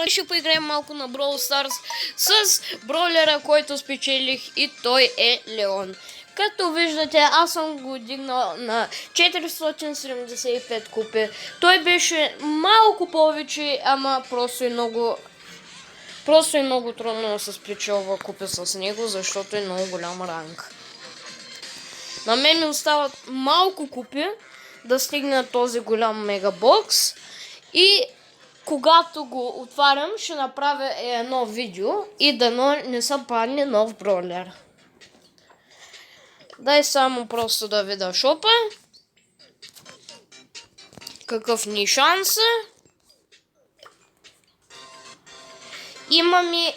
Ще поиграем малко на Brawl Stars с бройлера, който спечелих, и той е Леон. Като виждате, аз съм го дигнал на 475 купи. Той беше малко повече, ама просто е много трудно да се спечелва купи с него, защото е много голям ранг. На мен ми остават малко купи да стигна този голям мегабокс и когато го отварям, ще направя едно видео и дано не се падне нов бройлер. Дай само просто да видя шопа. Какъв ни шанс. Имаме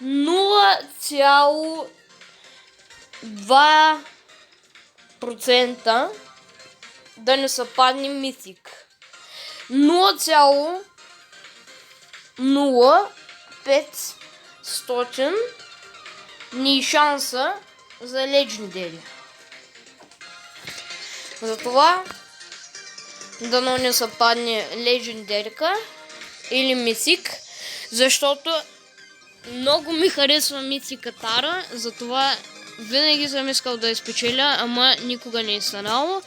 0,2% да не се падне митик. 0,0500 ни шанса за легендари. Затова дано не се падне легендарка или митик, защото много ми харесва митика Тара, затова винаги съм искал да я спечеля, ама никога не е станало.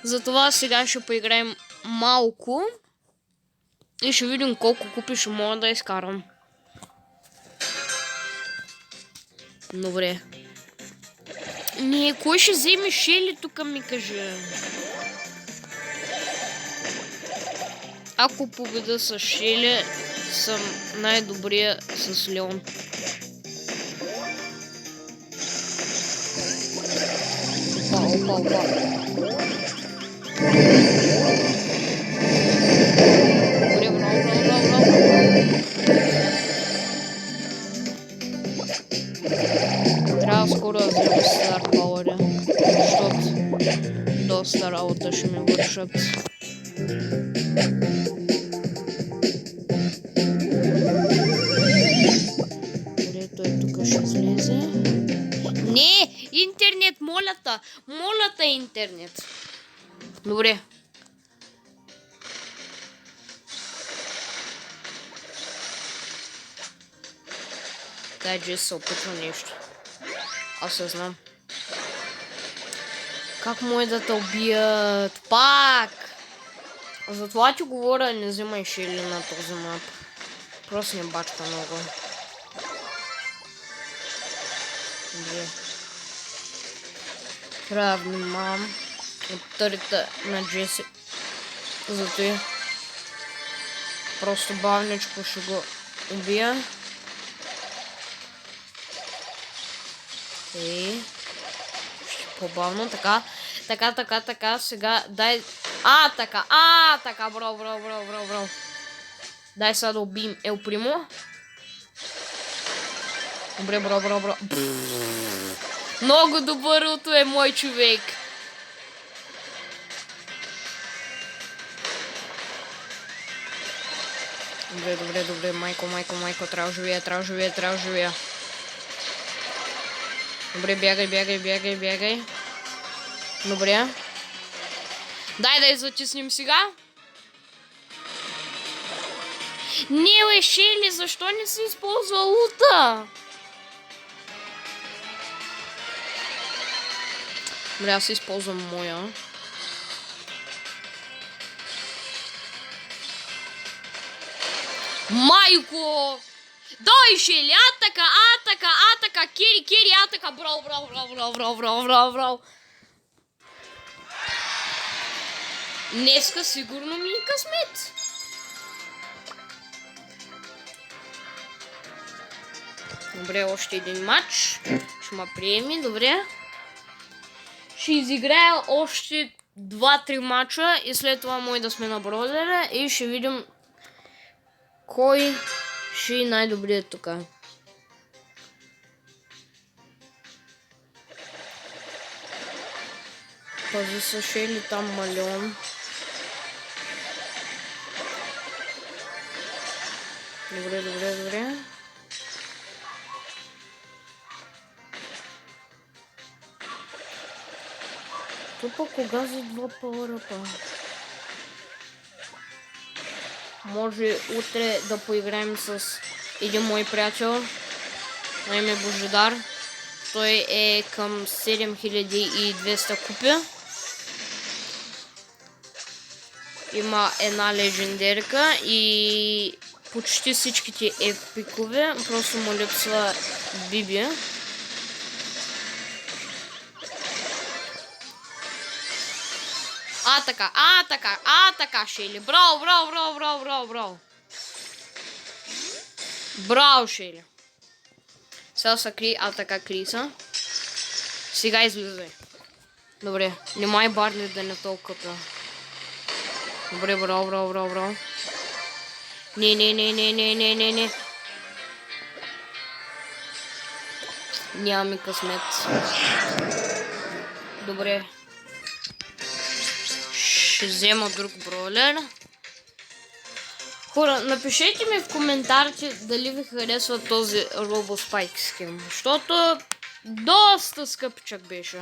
Затова сега ще поиграем малко и ще видим колко купи ще мога да изкарам. Добре. Кой ще вземе Шели тук, ми каже? Ако победа с Шели, съм най-добрия с Леон. Опа. Добре, браво. Трябва скоро да взема Стар Пауър, защото доста работа ще ми вършат. Добре, той тук ще излезе. Не! Интернет, молята! Молята интернет! Добре. Дай Джес се опитва нещо. Аз се знам. Как може да те убият? Пак! Затова ти говоря, не взимай Шели на този мап. Просто не бачка много. Добре. Трябва да внимавам от търите на Джеси. Зато просто бавничко ще го убия. Ще по-бавно, така, сега дай... Така, браво. Дай сега да убием Ел Примо. Добре, браво. Много добърото е мой човек. Добре, майко, трябва да живея. Добре, бягай. Добре. Дай да я затиснем сега. Не, Шели, защо не си използва лута? Добре, аз използвам моя. Майко! Дай, Шели, атака, кери, атака, браво. Днеска сигурно ми е късмет. Добре, още един матч. Ще ме приеми, добре. Ще изиграя още 2-3 матча и след това може да сме на бройлера и ще видим кой ще е най-добрият тук. Пази са Шели там Малеон. Добре. Тупо кога за 2 пауъра? Може утре да поиграем с един мой приятел на име Божидар. Той е към 7200 купи. Има една легендарка и почти всичките епикове. Просто му липсва Биби. Така, Шейли. Браво. Браво, Шейли. Сега са кри, така Криса. Сега излизай. Добре, не май Барли да не толкова. Добре, браво. Не. Нямаме късмет. Добре. Ще взема друг бройлер. Хора, напишете ми в коментарите дали ви харесва този RoboSpike скин, защото доста скъпичък беше.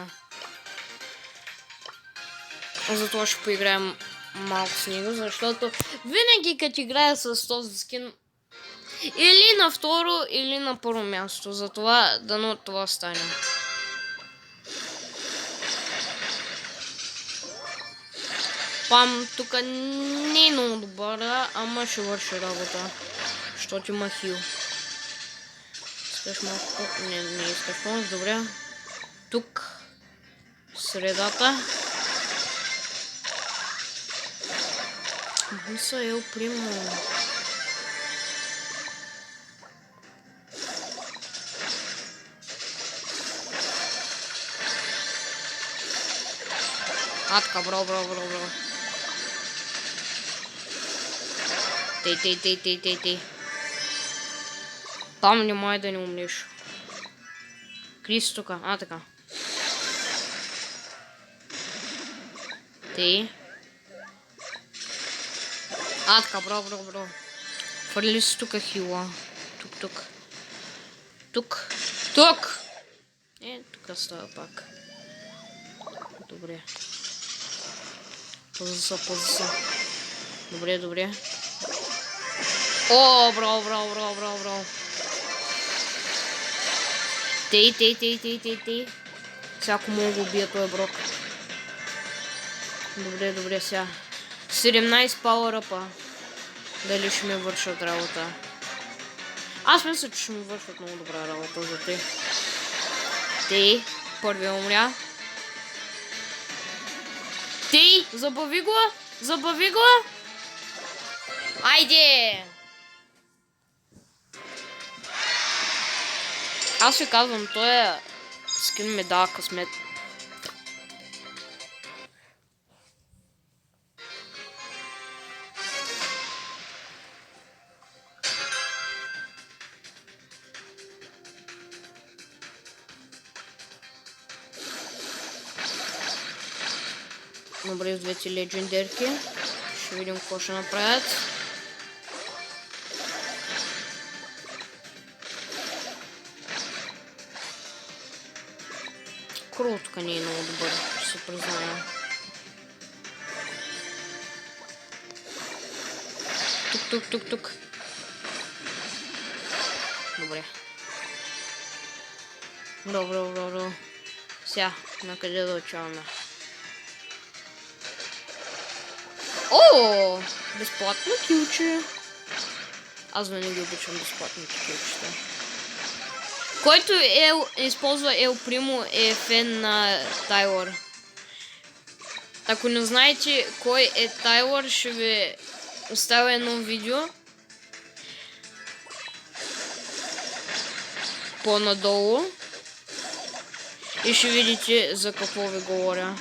Затова ще поиграем малко с него, защото винаги като играя с този скин или на второ, или на първо място. Затова дано това стане. Пам тук не е много добър, ама ще върши работа. Защото има хил. Искаш малко? Не искаш помощ, добре. Тук средата. Мисля ел примо. Така, браво. Тей. Там не май да не умнеш. Крис тук, така. Тей. Така, браво. Фърли си тук хила. Тук. Тук става пак. Добре. Паза. Добре. О, браво. Тей. Всяко мога го убия този брок. Добре, сега. 17 пауъръпа. Дали ще ми вършат работа? Аз мисля, че ще ми вършат много добра работа за те. Тей, първия умря. Тей, забави го! Айде! Аз ви казвам, той скин ми дава късмет. Добре, с двете легендарки. Ще видим какво ще направят. Крутка не е много добър, ще се призная. Тук. Добре. Браво. Сега, накъде да отиваме? О, безплатно килче. Аз винаги обичам безплатните килчета. Който използва Ел Примо е фен на Тайлър. Ако не знаете кой е Тайлър, ще ви оставя едно видео по-надолу и ще видите за какво ви говоря.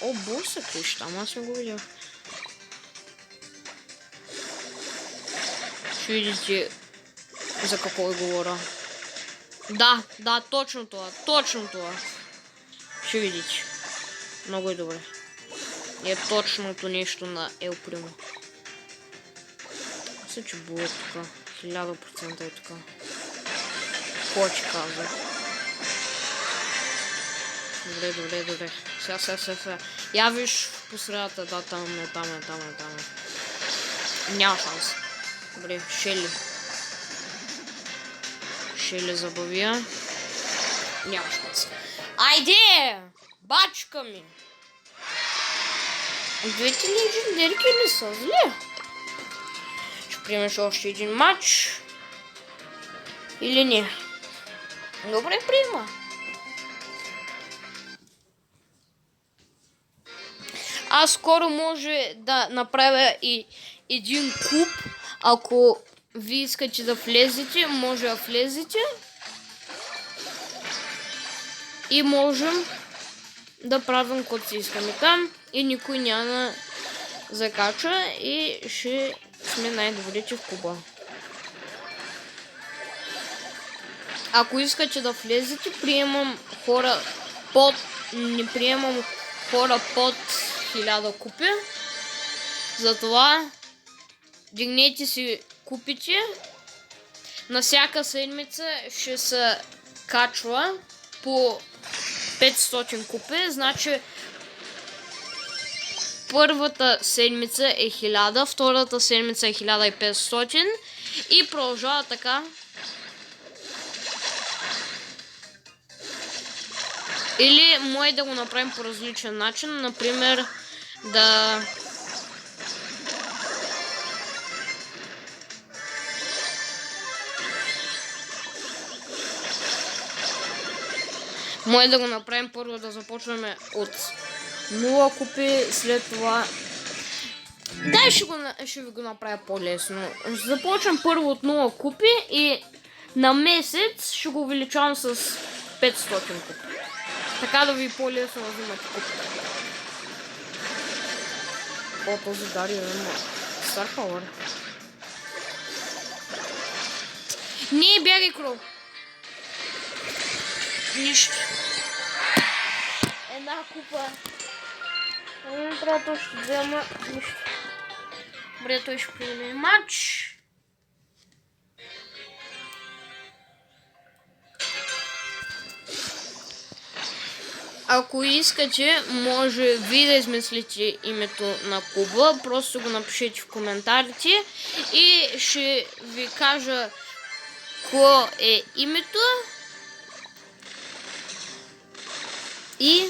О, боса криш, там аз не го видях. Ще видите за какво ви говоря. Да, точно това. Ще видите. Много е добре. Е точното нещо на Ел Примо. Мисля, че було тук. 1000% е тук. Какво ти казва? Добре. Сега. Я виж по средата, да, там е. Няма шанс. Добре, Шели. Шели забавя. Няма шанс. Айде! Бачка ми! Двете легендарки не са зле. Ще приемеш още един матч. Или не? Добре, приема. Аз скоро може да направя и един куп. Ако ви искате да влезете, може да влезете. И можем да правим каквото си искаме там. И никой няма да закача. И ще сме най-добрите в куба. Ако искате да влезете, приемам хора под... Не приемам хора под 1000 купи. Затова дигнете си купите. На всяка седмица ще се качва по 500 купи. Значи първата седмица е 1000, втората седмица е 1500 и продължава така. Или може да го направим по различен начин, например да... Може да го направим първо да започваме от 0 купи, след това... Дай ще ви го направя по-лесно. Започвам първо от 0 купи и на месец ще го увеличавам с 500 купи. Така да ви по-лесно да взимате купи. О, този Дарио има Star Power. Не, бягай, Кроу. Нищо. Една купа. Приятел ще взема нищо. Добре, той ще приеме матч. Ако искате, може ви да измислите името на клуба, просто го напишете в коментарите и ще ви кажа кое е името и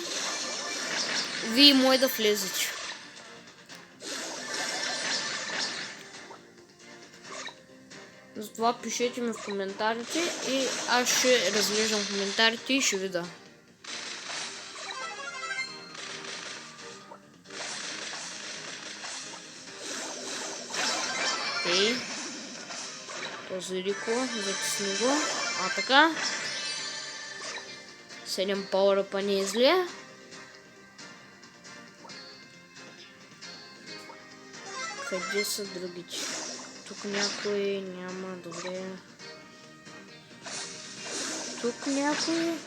вие може да влезете. Затова пишете ми в коментарите и аз ще разглеждам коментарите и ще видя. Окей. Този Рико, затисни го. А така. 7 пауъра не е зле. Къде са другите? Тук някой няма, добре. Тук някой.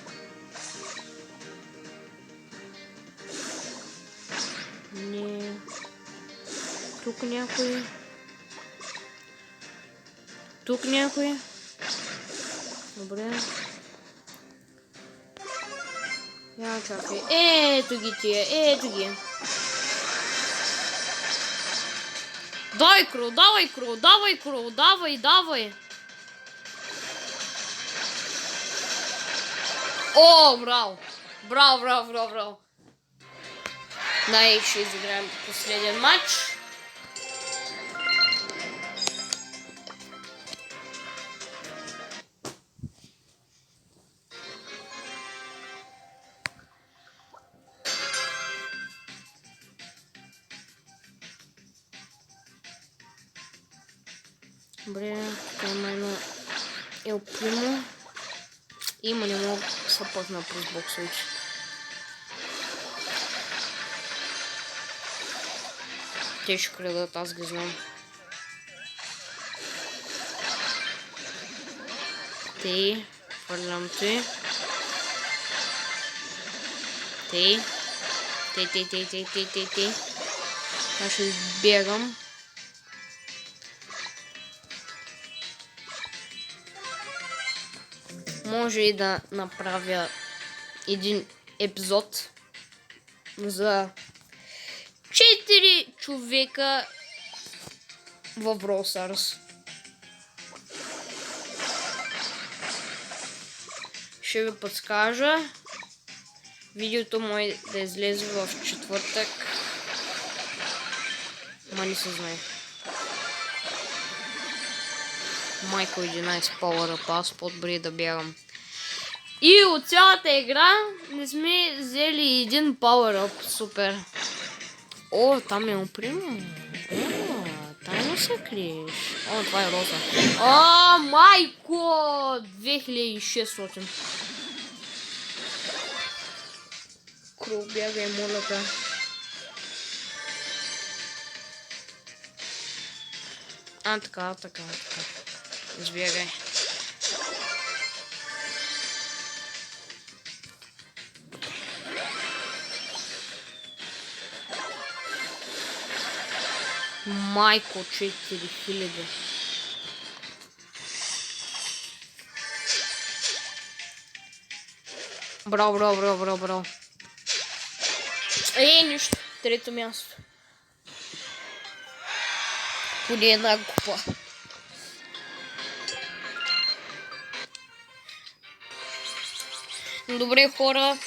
Не. Тук някой. Тук някой. Добре. Я чакай. Ето ги тия, ето ги. Давай, Кроу, давай, Кроу, давай, Кроу, давай, давай. О, браво. Браво, браво, браво, браво. Дай ще изиграем последен матч. Добре, тук има едно Ел Примо. Има не мога да се пъзна през боксовите. Те ще крадат, аз ги знам. Те, хвърлям те. Те. Аз ще избягам. Може и да направя един епизод за 4 човека в Brawl Stars. Ще ви подскажа. Видеото мое да излезе в четвъртък. Ма не се знае. Майко 11 Power Up, аз по-добре да бягам. И от цялата игра не сме взели един Power Up, супер. О, там е опрема. О, тайно се криеш. О, това е роза. О, майко! 2600. Крул, бягай, моля те. Така. Избягай. Майко, 4000. Браво. Нищо. Трето място. Поне една купа. Добре, хора.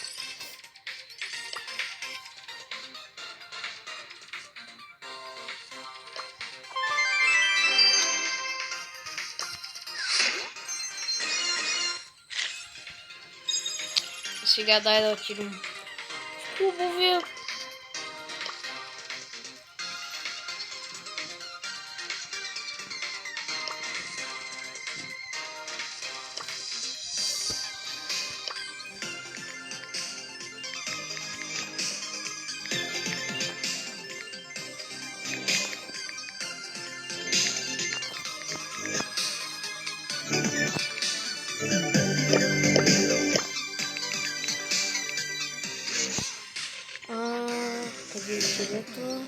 Сега дай да отидем в клубове. Къде е средето?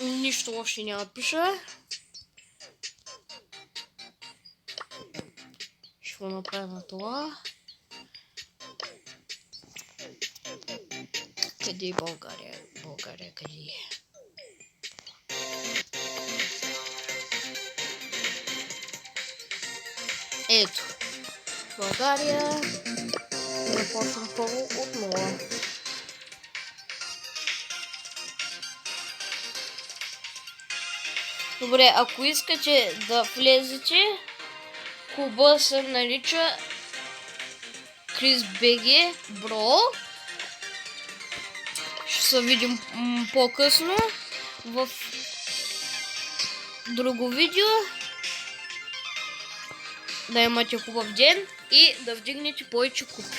Нищо още няма да пиша. Ще го направя на това. Къде е България? България къде е? Ето. България. Започвам първо от нула. Добре, ако искате да влезете, клуба се нарича Крис БГ Бро. Ще се видим по-късно в друго видео. Да имате хубав ден и да вдигнете повече купи.